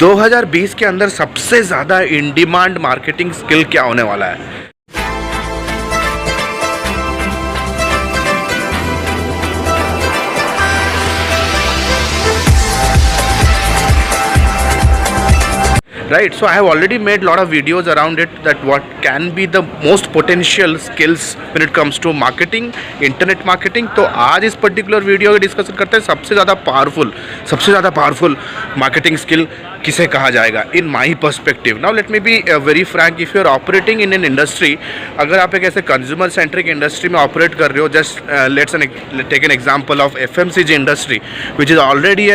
2020 के अंदर सबसे ज़्यादा इन डिमांड मार्केटिंग स्किल क्या होने वाला है? Right, so I have already made a lot of videos around it, that what can be the most potential skills when it comes to marketing, internet marketing. तो आज इस particular video की discussion करते हैं सबसे ज़्यादा पावरफुल मार्केटिंग स्किल किसे कहा जाएगा in my perspective. Now let me be very frank, if you are operating in an industry, अगर आप एक ऐसे कंज्यूमर सेंट्रिक इंडस्ट्री में ऑपरेट कर रहे हो, just let's take an example of FMCG industry which is already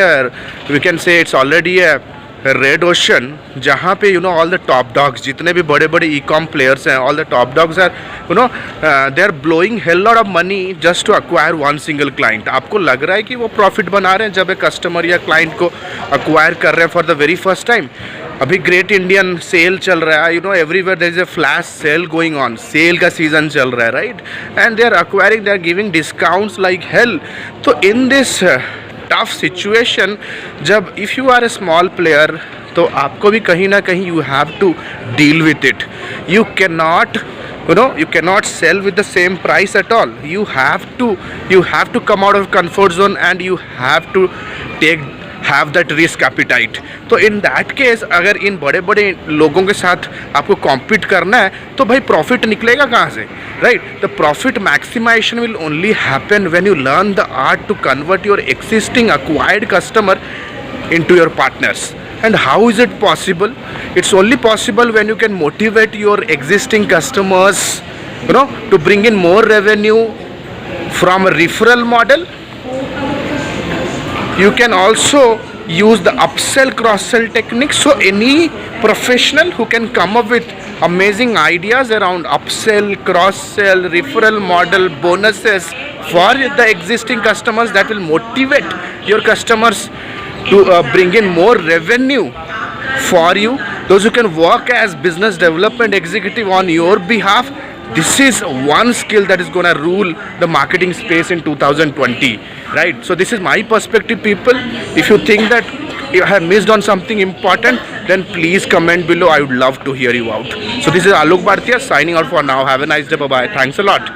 we can say it's already red ocean, जहाँ पे you know all the top dogs, जितने भी बड़े बड़े ई-कॉम प्लेयर्स हैं, all the top dogs are you know they are blowing hell lot of money just to acquire one single client. आपको लग रहा है कि वो प्रॉफिट बना रहे हैं जब एक कस्टमर या क्लाइंट को अक्वायर कर रहे हैं for the very first time. अभी ग्रेट इंडियन सेल चल रहा है, you know everywhere there is a flash sale going on, sale का सीजन चल रहा है, right, and they are acquiring, they are giving discounts like hell. तो in this tough situation, जब if you are a small player, तो आपको भी कहीं ना कहीं you have to deal with it. You can not cell with the same price at all. You have to come out of comfort zone and you have to have that risk appetite. तो in that case, अगर इन बड़े बड़े लोगों के साथ आपको compete करना है, तो भाई प्रॉफिट निकलेगा कहाँ से, right? The profit maximization will only happen when you learn the art to convert your existing acquired customer into your partners. And how is it possible? It's only possible when you can motivate your existing customers, you know, to bring in more revenue from a referral model. You can also use the upsell cross-sell techniques. So any professional who can come up with amazing ideas around upsell, cross-sell, referral model, bonuses for the existing customers, that will motivate your customers to bring in more revenue for you. Those who can work as business development executive on your behalf, this is one skill that is going to rule the marketing space in 2020, right? So this is my perspective, people. If you think that I have missed on something important, then please comment below. I would love to hear you out. So this is Alok Bhartiya signing out for now. Have a nice day. Bye bye. Thanks a lot.